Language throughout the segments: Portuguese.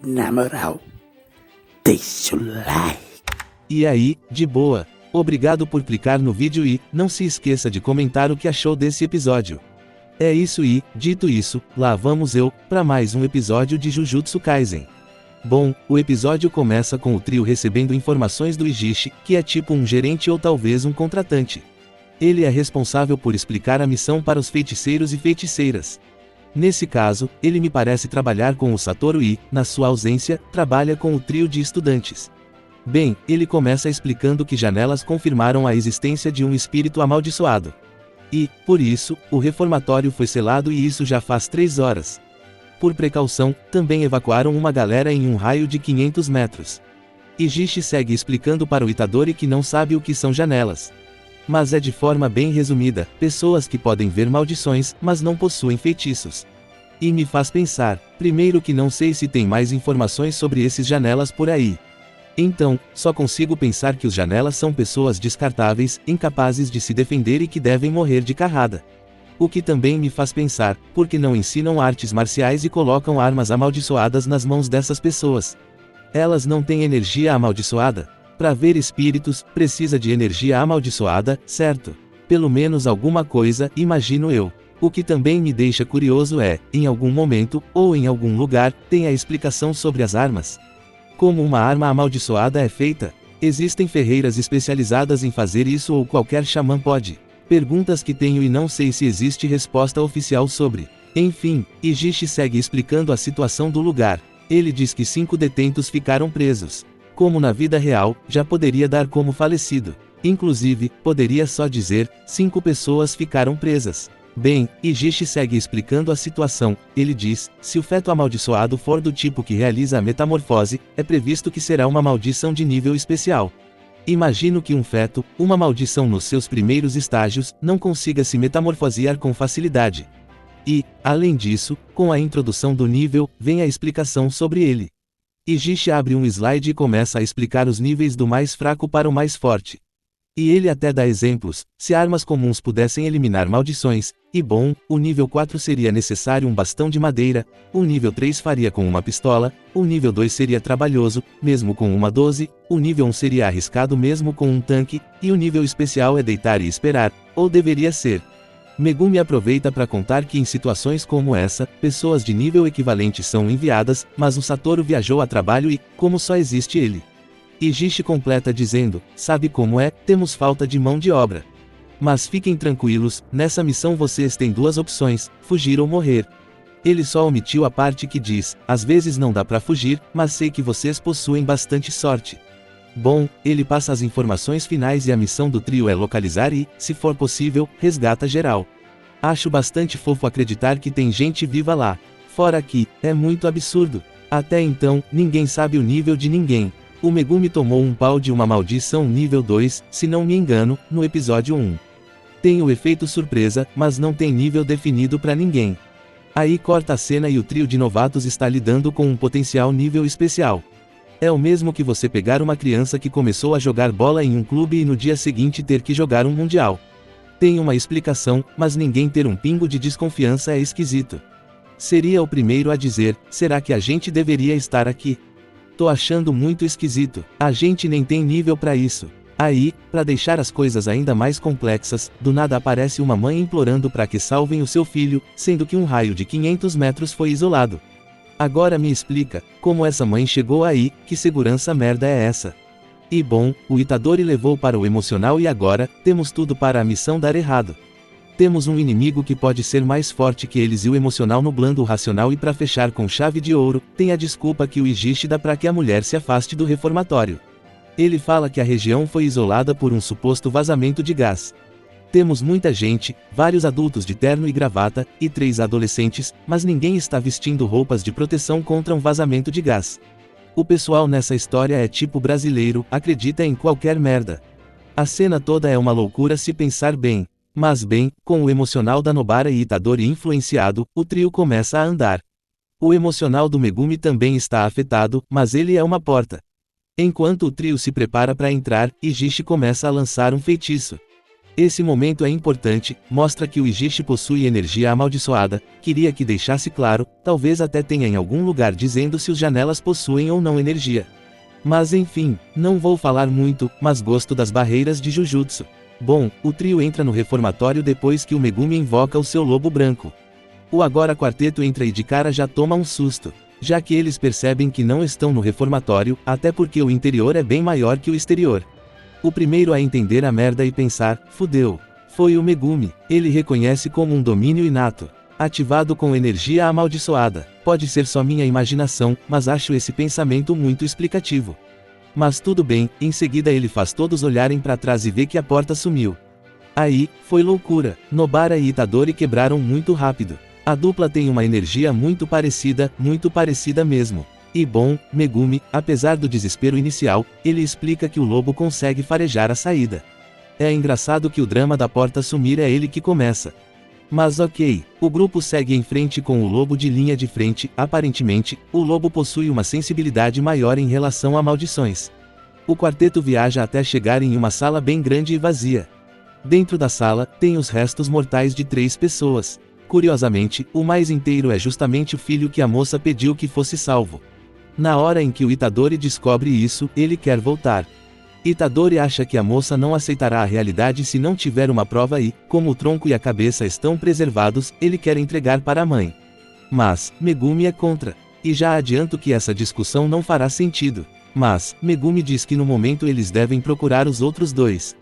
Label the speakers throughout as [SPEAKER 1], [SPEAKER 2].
[SPEAKER 1] Na moral, deixa o like.
[SPEAKER 2] E aí, de boa. Obrigado por clicar no vídeo e não se esqueça de comentar o que achou desse episódio. É isso e, dito isso, lá vamos eu, para mais um episódio de Jujutsu Kaisen. Bom, o episódio começa com o trio recebendo informações do Ijishi, que é tipo um gerente ou talvez um contratante. Ele é responsável por explicar a missão para os feiticeiros e feiticeiras. Nesse caso, ele me parece trabalhar com o Satoru e, na sua ausência, trabalha com o trio de estudantes. Bem, ele começa explicando que janelas confirmaram a existência de um espírito amaldiçoado. E, por isso, o reformatório foi selado e isso já faz 3 horas. Por precaução, também evacuaram uma galera em um raio de 500 metros. Ijishi segue explicando para o Itadori que não sabe o que são janelas. Mas é de forma bem resumida, pessoas que podem ver maldições, mas não possuem feitiços. E me faz pensar, primeiro que não sei se tem mais informações sobre esses janelas por aí. Então, só consigo pensar que os janelas são pessoas descartáveis, incapazes de se defender e que devem morrer de carrada. O que também me faz pensar, por que não ensinam artes marciais e colocam armas amaldiçoadas nas mãos dessas pessoas? Elas não têm energia amaldiçoada? Para ver espíritos, precisa de energia amaldiçoada, certo? Pelo menos alguma coisa, imagino eu. O que também me deixa curioso é, em algum momento, ou em algum lugar, tem a explicação sobre as armas. Como uma arma amaldiçoada é feita? Existem ferreiras especializadas em fazer isso ou qualquer xamã pode? Perguntas que tenho e não sei se existe resposta oficial sobre. Enfim, Ijishi segue explicando a situação do lugar. Ele diz que 5 detentos ficaram presos. Como na vida real, já poderia dar como falecido. Inclusive, poderia só dizer, 5 pessoas ficaram presas. Bem, Ijishi segue explicando a situação. Ele diz, se o feto amaldiçoado for do tipo que realiza a metamorfose, é previsto que será uma maldição de nível especial. Imagino que um feto, uma maldição nos seus primeiros estágios, não consiga se metamorfosear com facilidade. E, além disso, com a introdução do nível, vem a explicação sobre ele. Ijishi abre um slide e começa a explicar os níveis do mais fraco para o mais forte. E ele até dá exemplos, se armas comuns pudessem eliminar maldições, e bom, o nível 4 seria necessário um bastão de madeira, o nível 3 faria com uma pistola, o nível 2 seria trabalhoso, mesmo com uma 12, o nível 1 seria arriscado mesmo com um tanque, e o nível especial é deitar e esperar, ou deveria ser. Megumi aproveita para contar que em situações como essa, pessoas de nível equivalente são enviadas, mas o Satoru viajou a trabalho e, como só existe ele. Ijishi completa dizendo, sabe como é, temos falta de mão de obra. Mas fiquem tranquilos, nessa missão vocês têm 2 opções, fugir ou morrer. Ele só omitiu a parte que diz, às vezes não dá pra fugir, mas sei que vocês possuem bastante sorte. Bom, ele passa as informações finais e a missão do trio é localizar e, se for possível, resgata geral. Acho bastante fofo acreditar que tem gente viva lá. Fora que, é muito absurdo. Até então, ninguém sabe o nível de ninguém. O Megumi tomou um pau de uma maldição nível 2, se não me engano, no episódio 1. Tem o efeito surpresa, mas não tem nível definido pra ninguém. Aí corta a cena e o trio de novatos está lidando com um potencial nível especial. É o mesmo que você pegar uma criança que começou a jogar bola em um clube e no dia seguinte ter que jogar um mundial. Tem uma explicação, mas ninguém ter um pingo de desconfiança é esquisito. Seria o primeiro a dizer, será que a gente deveria estar aqui? Tô achando muito esquisito, a gente nem tem nível pra isso. Aí, pra deixar as coisas ainda mais complexas, do nada aparece uma mãe implorando pra que salvem o seu filho, sendo que um raio de 500 metros foi isolado. Agora me explica, como essa mãe chegou aí, que segurança merda é essa? E bom, o Itadori levou para o emocional e agora, temos tudo para a missão dar errado. Temos um inimigo que pode ser mais forte que eles e o emocional nublando o racional e para fechar com chave de ouro, tem a desculpa que o Ijishi dá para que a mulher se afaste do reformatório. Ele fala que a região foi isolada por um suposto vazamento de gás. Temos muita gente, vários adultos de terno e gravata, e 3 adolescentes, mas ninguém está vestindo roupas de proteção contra um vazamento de gás. O pessoal nessa história é tipo brasileiro, acredita em qualquer merda. A cena toda é uma loucura se pensar bem. Mas bem, com o emocional da Nobara e Itadori influenciado, o trio começa a andar. O emocional do Megumi também está afetado, mas ele é uma porta. Enquanto o trio se prepara para entrar, Ijishi começa a lançar um feitiço. Esse momento é importante, mostra que o Ijishi possui energia amaldiçoada, queria que deixasse claro, talvez até tenha em algum lugar dizendo se os janelas possuem ou não energia. Mas enfim, não vou falar muito, mas gosto das barreiras de Jujutsu. Bom, o trio entra no reformatório depois que o Megumi invoca o seu lobo branco. O agora quarteto entra e de cara já toma um susto, já que eles percebem que não estão no reformatório, até porque o interior é bem maior que o exterior. O primeiro a entender a merda e pensar, fudeu. Foi o Megumi, ele reconhece como um domínio inato, ativado com energia amaldiçoada. Pode ser só minha imaginação, mas acho esse pensamento muito explicativo. Mas tudo bem, em seguida ele faz todos olharem para trás e vê que a porta sumiu. Aí, foi loucura, Nobara e Itadori quebraram muito rápido. A dupla tem uma energia muito parecida mesmo. E bom, Megumi, apesar do desespero inicial, ele explica que o lobo consegue farejar a saída. É engraçado que o drama da porta sumir é ele que começa. Mas ok, o grupo segue em frente com o lobo de linha de frente. Aparentemente, o lobo possui uma sensibilidade maior em relação a maldições. O quarteto viaja até chegar em uma sala bem grande e vazia. Dentro da sala, tem os restos mortais de 3 pessoas. Curiosamente, o mais inteiro é justamente o filho que a moça pediu que fosse salvo. Na hora em que o Itadori descobre isso, ele quer voltar. Itadori acha que a moça não aceitará a realidade se não tiver uma prova e, como o tronco e a cabeça estão preservados, ele quer entregar para a mãe. Mas, Megumi é contra. E já adianto que essa discussão não fará sentido. Mas, Megumi diz que no momento eles devem procurar os outros 2.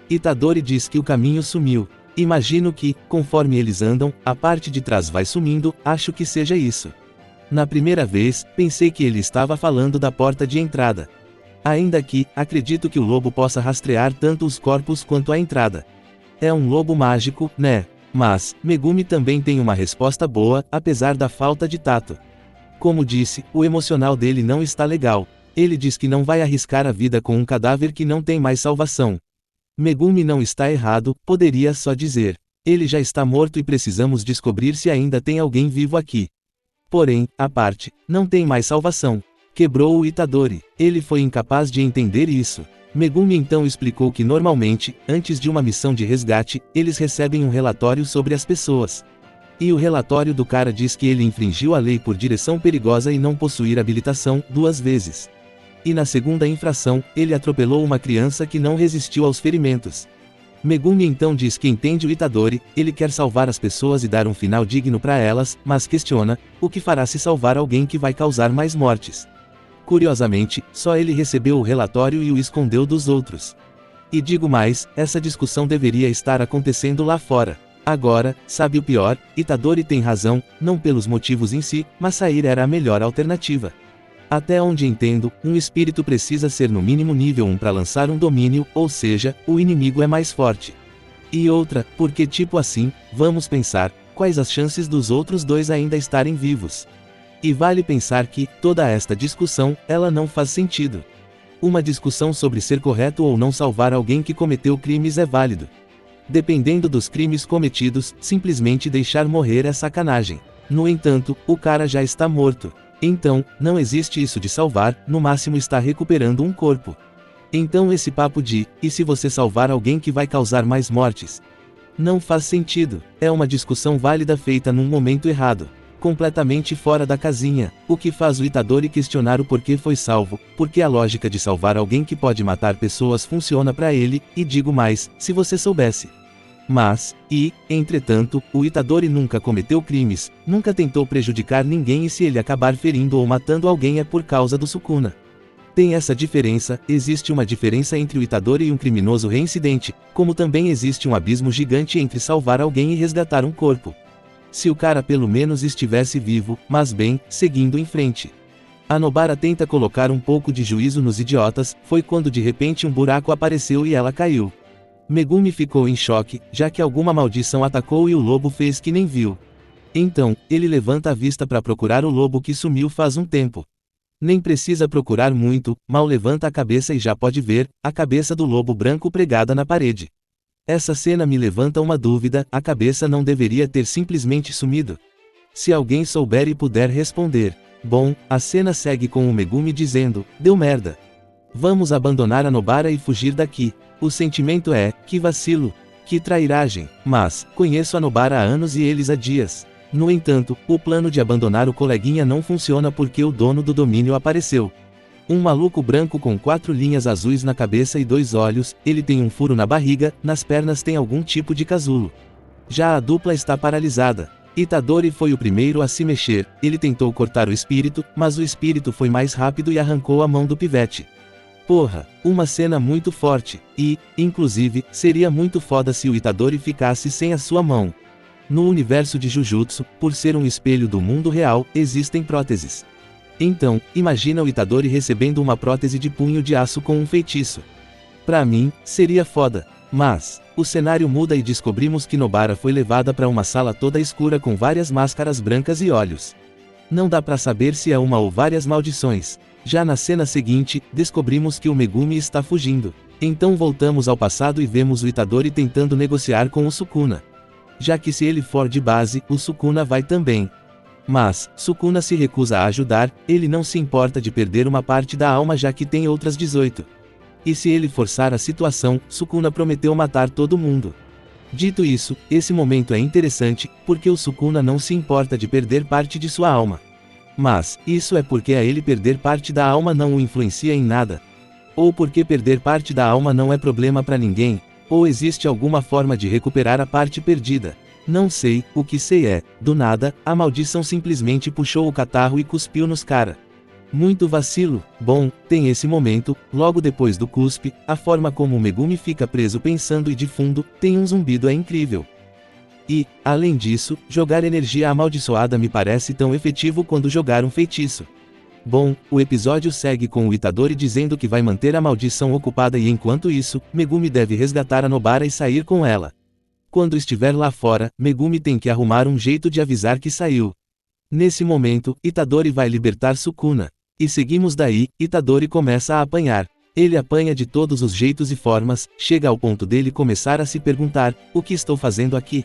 [SPEAKER 2] Itadori diz que o caminho sumiu. Imagino que, conforme eles andam, a parte de trás vai sumindo, acho que seja isso. Na primeira vez, pensei que ele estava falando da porta de entrada. Ainda que, acredito que o lobo possa rastrear tanto os corpos quanto a entrada. É um lobo mágico, né? Mas, Megumi também tem uma resposta boa, apesar da falta de tato. Como disse, o emocional dele não está legal. Ele diz que não vai arriscar a vida com um cadáver que não tem mais salvação. Megumi não está errado, poderia só dizer. Ele já está morto e precisamos descobrir se ainda tem alguém vivo aqui. Porém, à parte, não tem mais salvação. Quebrou o Itadori. Ele foi incapaz de entender isso. Megumi então explicou que normalmente, antes de uma missão de resgate, eles recebem um relatório sobre as pessoas. E o relatório do cara diz que ele infringiu a lei por direção perigosa e não possuir habilitação, 2 vezes. E na segunda infração, ele atropelou uma criança que não resistiu aos ferimentos. Megumi então diz que entende o Itadori, ele quer salvar as pessoas e dar um final digno para elas, mas questiona, o que fará se salvar alguém que vai causar mais mortes? Curiosamente, só ele recebeu o relatório e o escondeu dos outros. E digo mais, essa discussão deveria estar acontecendo lá fora. Agora, sabe o pior? Itadori tem razão, não pelos motivos em si, mas sair era a melhor alternativa. Até onde entendo, um espírito precisa ser no mínimo nível 1 para lançar um domínio, ou seja, o inimigo é mais forte. E outra, porque tipo assim, vamos pensar, quais as chances dos outros 2 ainda estarem vivos? E vale pensar que, toda esta discussão, ela não faz sentido. Uma discussão sobre ser correto ou não salvar alguém que cometeu crimes é válido. Dependendo dos crimes cometidos, simplesmente deixar morrer é sacanagem. No entanto, o cara já está morto. Então, não existe isso de salvar, no máximo está recuperando um corpo. Então esse papo de, e se você salvar alguém que vai causar mais mortes? Não faz sentido, é uma discussão válida feita num momento errado. Completamente fora da casinha, o que faz o Itadori questionar o porquê foi salvo, porque a lógica de salvar alguém que pode matar pessoas funciona para ele, e digo mais, se você soubesse. Mas, entretanto, o Itadori nunca cometeu crimes, nunca tentou prejudicar ninguém e se ele acabar ferindo ou matando alguém é por causa do Sukuna. Tem essa diferença, existe uma diferença entre o Itadori e um criminoso reincidente, como também existe um abismo gigante entre salvar alguém e resgatar um corpo. Se o cara pelo menos estivesse vivo, mas bem, seguindo em frente. A Nobara tenta colocar um pouco de juízo nos idiotas, foi quando de repente um buraco apareceu e ela caiu. Megumi ficou em choque, já que alguma maldição atacou e o lobo fez que nem viu. Então, ele levanta a vista para procurar o lobo que sumiu faz um tempo. Nem precisa procurar muito, mal levanta a cabeça e já pode ver, a cabeça do lobo branco pregada na parede. Essa cena me levanta uma dúvida, a cabeça não deveria ter simplesmente sumido? Se alguém souber e puder responder. Bom, a cena segue com o Megumi dizendo, deu merda. Vamos abandonar a Nobara e fugir daqui. O sentimento é, que vacilo. Que trairagem, mas, conheço a Nobara há anos e eles há dias. No entanto, o plano de abandonar o coleguinha não funciona porque o dono do domínio apareceu. Um maluco branco com 4 linhas azuis na cabeça e 2 olhos, ele tem um furo na barriga, nas pernas tem algum tipo de casulo. Já a dupla está paralisada. Itadori foi o primeiro a se mexer, ele tentou cortar o espírito, mas o espírito foi mais rápido e arrancou a mão do pivete. Porra, uma cena muito forte, e, inclusive, seria muito foda se o Itadori ficasse sem a sua mão. No universo de Jujutsu, por ser um espelho do mundo real, existem próteses. Então, imagina o Itadori recebendo uma prótese de punho de aço com um feitiço. Pra mim, seria foda. Mas, o cenário muda e descobrimos que Nobara foi levada para uma sala toda escura com várias máscaras brancas e olhos. Não dá pra saber se é uma ou várias maldições. Já na cena seguinte, descobrimos que o Megumi está fugindo. Então voltamos ao passado e vemos o Itadori tentando negociar com o Sukuna. Já que se ele for de base, o Sukuna vai também. Mas, Sukuna se recusa a ajudar, ele não se importa de perder uma parte da alma já que tem outras 18. E se ele forçar a situação, Sukuna prometeu matar todo mundo. Dito isso, esse momento é interessante, porque o Sukuna não se importa de perder parte de sua alma. Mas, isso é porque a ele perder parte da alma não o influencia em nada. Ou porque perder parte da alma não é problema pra ninguém, ou existe alguma forma de recuperar a parte perdida. Não sei, o que sei é, do nada, a maldição simplesmente puxou o catarro e cuspiu nos cara. Muito vacilo. Bom, tem esse momento, logo depois do cuspe, a forma como o Megumi fica preso pensando e de fundo, tem um zumbido é incrível. E, além disso, jogar energia amaldiçoada me parece tão efetivo quanto jogar um feitiço. Bom, o episódio segue com o Itadori dizendo que vai manter a maldição ocupada e enquanto isso, Megumi deve resgatar a Nobara e sair com ela. Quando estiver lá fora, Megumi tem que arrumar um jeito de avisar que saiu. Nesse momento, Itadori vai libertar Sukuna. E seguimos daí, Itadori começa a apanhar. Ele apanha de todos os jeitos e formas, chega ao ponto dele começar a se perguntar, o que estou fazendo aqui?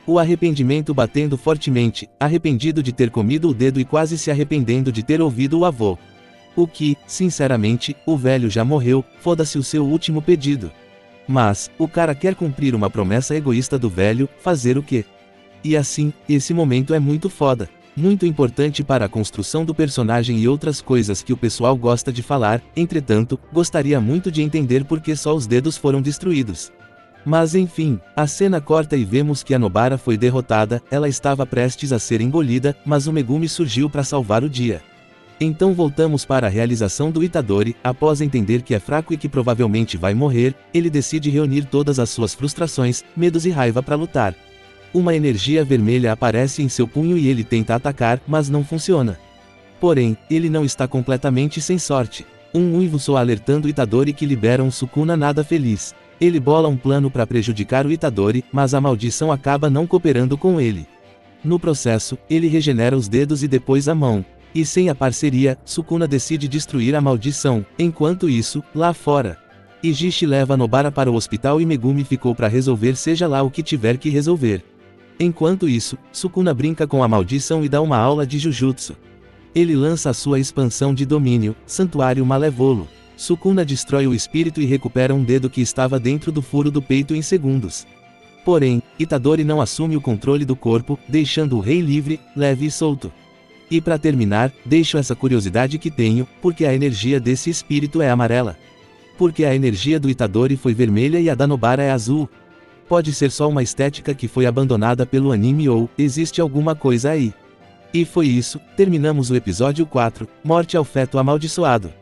[SPEAKER 2] O arrependimento batendo fortemente, arrependido de ter comido o dedo e quase se arrependendo de ter ouvido o avô. O que, sinceramente, o velho já morreu, foda-se o seu último pedido. Mas, o cara quer cumprir uma promessa egoísta do velho, fazer o quê? E assim, esse momento é muito foda. Muito importante para a construção do personagem e outras coisas que o pessoal gosta de falar, entretanto, gostaria muito de entender por que só os dedos foram destruídos. Mas enfim, a cena corta e vemos que a Nobara foi derrotada, ela estava prestes a ser engolida, mas o Megumi surgiu para salvar o dia. Então voltamos para a realização do Itadori, após entender que é fraco e que provavelmente vai morrer, ele decide reunir todas as suas frustrações, medos e raiva para lutar. Uma energia vermelha aparece em seu punho e ele tenta atacar, mas não funciona. Porém, ele não está completamente sem sorte. Um uivo soa alertando Itadori que libera um Sukuna nada feliz. Ele bola um plano para prejudicar o Itadori, mas a maldição acaba não cooperando com ele. No processo, ele regenera os dedos e depois a mão. E sem a parceria, Sukuna decide destruir a maldição. Enquanto isso, lá fora, Ijishi leva Nobara para o hospital e Megumi ficou para resolver seja lá o que tiver que resolver. Enquanto isso, Sukuna brinca com a maldição e dá uma aula de Jujutsu. Ele lança a sua expansão de domínio, Santuário Malévolo. Sukuna destrói o espírito e recupera um dedo que estava dentro do furo do peito em segundos. Porém, Itadori não assume o controle do corpo, deixando o rei livre, leve e solto. E para terminar, deixo essa curiosidade que tenho, porque a energia desse espírito é amarela. Porque a energia do Itadori foi vermelha e a da Nobara é azul. Pode ser só uma estética que foi abandonada pelo anime ou, existe alguma coisa aí. E foi isso, terminamos o episódio 4, Morte ao Feto Amaldiçoado.